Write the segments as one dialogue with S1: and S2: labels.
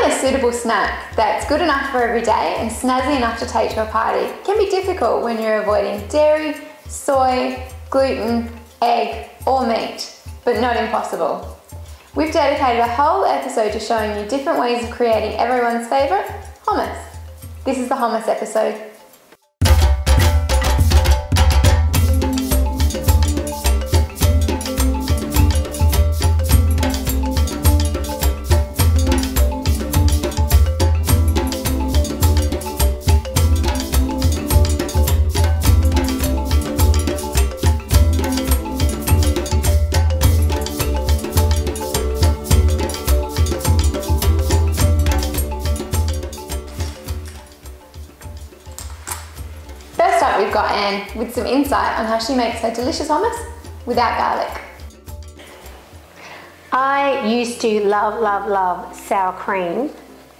S1: Finding a suitable snack that's good enough for every day and snazzy enough to take to a party can be difficult when you're avoiding dairy, soy, gluten, egg, or meat, but not impossible. We've dedicated a whole episode to showing you different ways of creating everyone's favourite, hummus. This is the hummus episode. First up, we've got Anne with some insight on how she makes her delicious hummus without garlic.
S2: I used to love sour cream,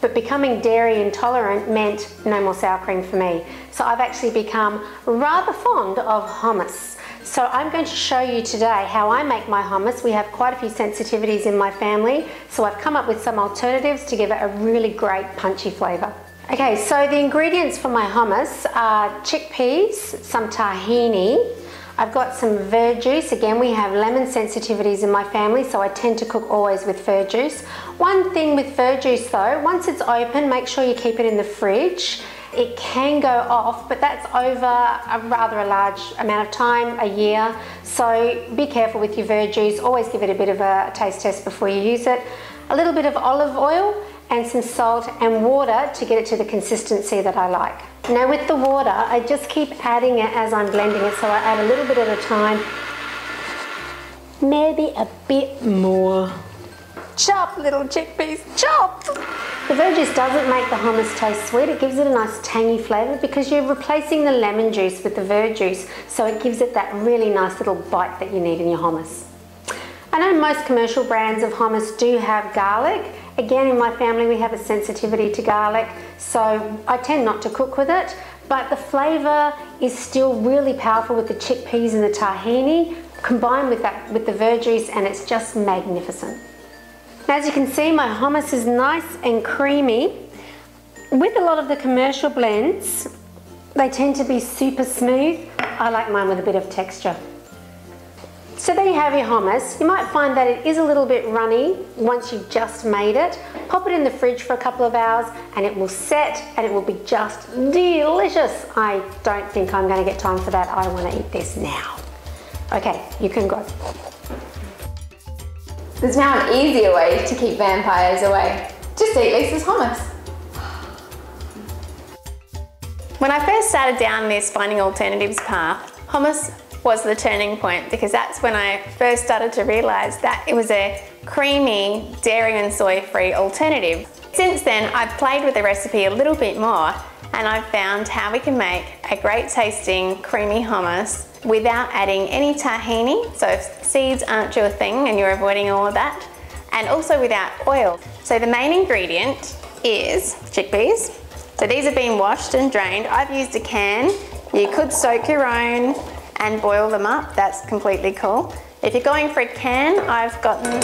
S2: but becoming dairy intolerant meant no more sour cream for me. So I've actually become rather fond of hummus. So I'm going to show you today how I make my hummus. We have quite a few sensitivities in my family, so I've come up with some alternatives to give it a really great punchy flavour. Okay, so the ingredients for my hummus are chickpeas, some tahini, I've got some verjuice. Again, we have lemon sensitivities in my family, so I tend to cook always with verjuice. One thing with verjuice though, once it's open, make sure you keep it in the fridge. It can go off, but that's over a rather large amount of time, a year. So be careful with your verjuice. Always give it a bit of a taste test before you use it. A little bit of olive oil and some salt and water to get it to the consistency that I like. Now with the water, I just keep adding it as I'm blending it, so I add a little bit at a time. Maybe a bit more. Chop, little chickpeas, chop! The verjuice doesn't make the hummus taste sweet, it gives it a nice tangy flavour because you're replacing the lemon juice with the verjuice, so it gives it that really nice little bite that you need in your hummus. I know most commercial brands of hummus do have garlic. Again, in my family we have a sensitivity to garlic, so I tend not to cook with it, but the flavour is still really powerful with the chickpeas and the tahini, combined with the verjuice, and it's just magnificent. Now, as you can see, my hummus is nice and creamy. With a lot of the commercial blends, they tend to be super smooth. I like mine with a bit of texture. So there you have your hummus. You might find that it is a little bit runny once you've just made it. Pop it in the fridge for a couple of hours and it will set and it will be just delicious. I don't think I'm going to get time for that. I want to eat this now. Okay, you can go.
S1: There's now an easier way to keep vampires away. Just eat Lisa's hummus.
S3: When I first started down this finding alternatives path, hummus was the turning point, because that's when I first started to realise that it was a creamy, dairy and soy-free alternative. Since then, I've played with the recipe a little bit more and I've found how we can make a great tasting creamy hummus without adding any tahini, so if seeds aren't your thing and you're avoiding all of that, and also without oil. So the main ingredient is chickpeas. So these have been washed and drained. I've used a can. You could soak your own and boil them up, that's completely cool. If you're going for a can, I've gotten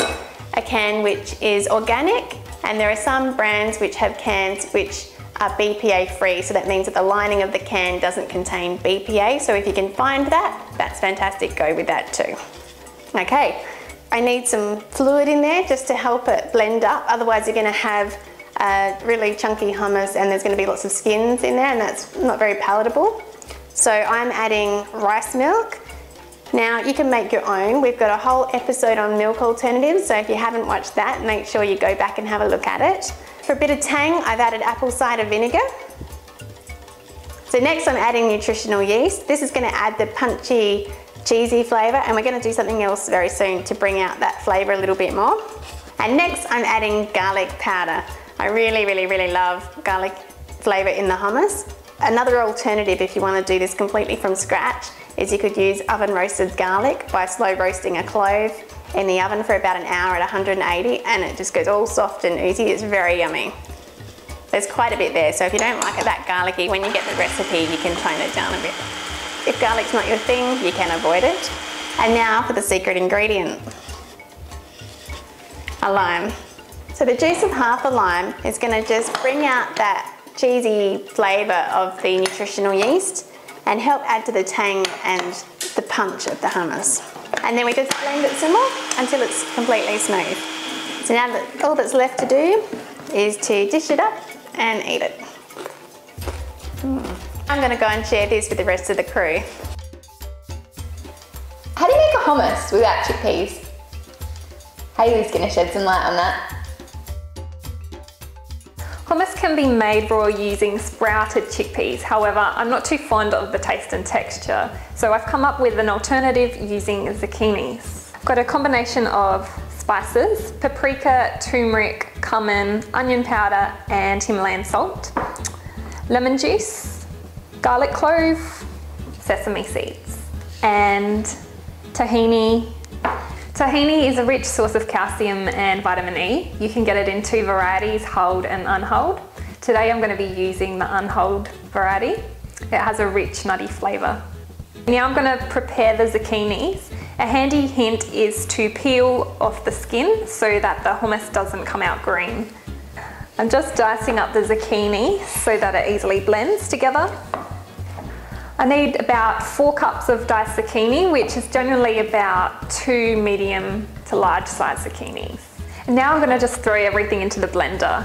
S3: a can which is organic, and there are some brands which have cans which are BPA free, so that means that the lining of the can doesn't contain BPA, so if you can find that, that's fantastic, go with that too. Okay, I need some fluid in there just to help it blend up, otherwise you're going to have a really chunky hummus and there's going to be lots of skins in there and that's not very palatable. So I'm adding rice milk. Now you can make your own. We've got a whole episode on milk alternatives, so if you haven't watched that, make sure you go back and have a look at it. For a bit of tang, I've added apple cider vinegar. So next I'm adding nutritional yeast. This is going to add the punchy, cheesy flavour, and we're going to do something else very soon to bring out that flavour a little bit more. And next I'm adding garlic powder. I really love garlic flavour in the hummus. Another alternative, if you want to do this completely from scratch, is you could use oven roasted garlic by slow roasting a clove in the oven for about an hour at 180, and it just goes all soft and oozy. It's very yummy. There's quite a bit there, so if you don't like it that garlicky, when you get the recipe you can tone it down a bit. If garlic's not your thing, you can avoid it. And now for the secret ingredient, a lime. So the juice of half a lime is going to just bring out that cheesy flavour of the nutritional yeast and help add to the tang and the punch of the hummus. And then we just blend it some more until it's completely smooth. So now that all that's left to do is to dish it up and eat it. I'm going to go and share this with the rest of the crew.
S1: How do you make a hummus without chickpeas? Hayley's going to shed some light on that.
S4: Hummus can be made raw using sprouted chickpeas. However, I'm not too fond of the taste and texture, so I've come up with an alternative using zucchinis. I've got a combination of spices: paprika, turmeric, cumin, onion powder and Himalayan salt, lemon juice, garlic clove, sesame seeds and tahini. Tahini is a rich source of calcium and vitamin E. You can get it in two varieties, hulled and unhulled. Today I'm going to be using the unhulled variety. It has a rich nutty flavour. Now I'm going to prepare the zucchinis. A handy hint is to peel off the skin so that the hummus doesn't come out green. I'm just dicing up the zucchini so that it easily blends together. I need about 4 cups of diced zucchini, which is generally about 2 medium to large size zucchinis. And now I'm going to just throw everything into the blender.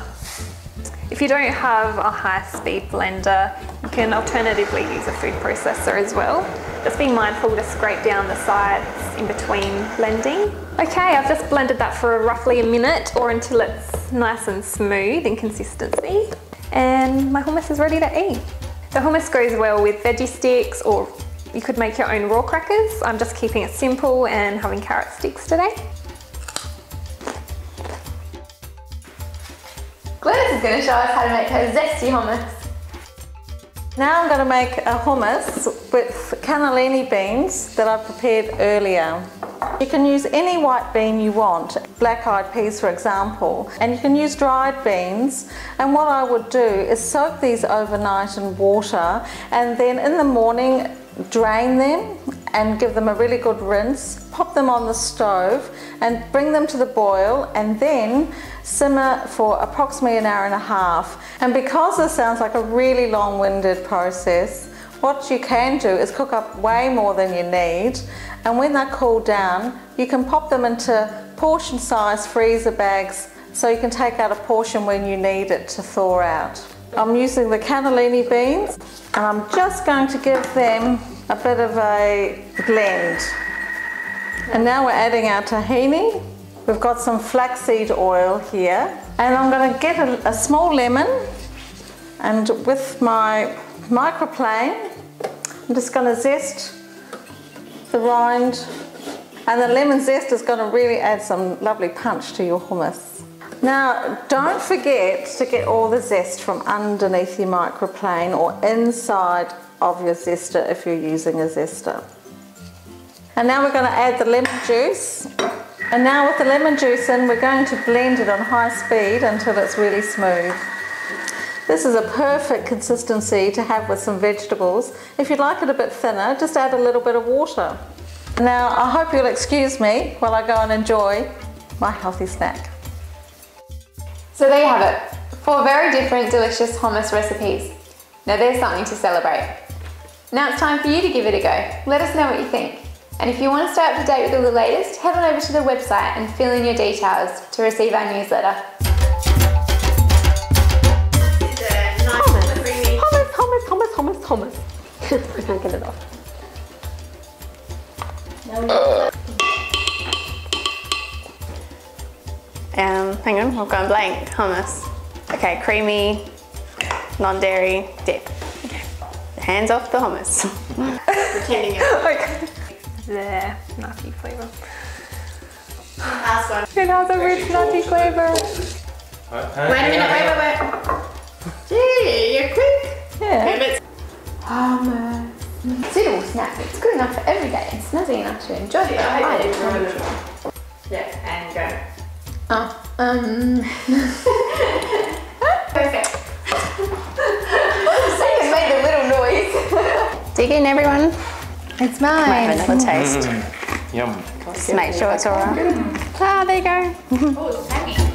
S4: If you don't have a high-speed blender, you can alternatively use a food processor as well. Just be mindful to scrape down the sides in between blending. Okay, I've just blended that for roughly a minute or until it's nice and smooth in consistency. And my hummus is ready to eat. The hummus goes well with veggie sticks, or you could make your own raw crackers. I'm just keeping it simple and having carrot sticks today.
S1: Glenys is going to show us how to make her zesty hummus.
S5: Now I'm going to make a hummus with cannellini beans that I prepared earlier. You can use any white bean you want, black-eyed peas for example, and you can use dried beans. And what I would do is soak these overnight in water and then in the morning drain them and give them a really good rinse, pop them on the stove and bring them to the boil and then simmer for approximately an hour and a half. And because this sounds like a really long-winded process, what you can do is cook up way more than you need, and when they cool down you can pop them into portion-sized freezer bags so you can take out a portion when you need it to thaw out. I'm using the cannellini beans and I'm just going to give them a bit of a blend. And now we're adding our tahini. We've got some flaxseed oil here, and I'm going to get a small lemon, and with my microplane I'm just going to zest the rind, and the lemon zest is going to really add some lovely punch to your hummus. Now don't forget to get all the zest from underneath your microplane or inside of your zester if you're using a zester. And now we're going to add the lemon juice. And now with the lemon juice in, we're going to blend it on high speed until it's really smooth. This is a perfect consistency to have with some vegetables. If you'd like it a bit thinner, just add a little bit of water. Now I hope you'll excuse me while I go and enjoy my healthy snack.
S1: So there you have it, 4 very different delicious hummus recipes. Now there's something to celebrate. Now it's time for you to give it a go. Let us know what you think. And if you want to stay up to date with all the latest, head on over to the website and fill in your details to receive our newsletter.
S2: Hummus. I can't get it off.
S3: Hang on, I've gone blank. Hummus. Okay, creamy, non-dairy dip. Okay. Hands off the hummus. Pretending it.
S4: Okay. There, nutty flavour.
S3: Last one.
S4: It has a rich nutty flavour.
S3: Wait a minute, wait. Gee, you're quick.
S5: Yeah.
S1: Hummus. Suitable snack. It's good enough for every day and snazzy enough to enjoy it.
S3: Yeah, and go.
S1: Perfect. It made a little noise.
S3: Dig in, everyone.
S1: It's
S3: Might
S1: mine.
S3: have another taste.
S6: Yum.
S3: Just make sure it's alright. Ah, there you go.
S1: Oh, it's tangy.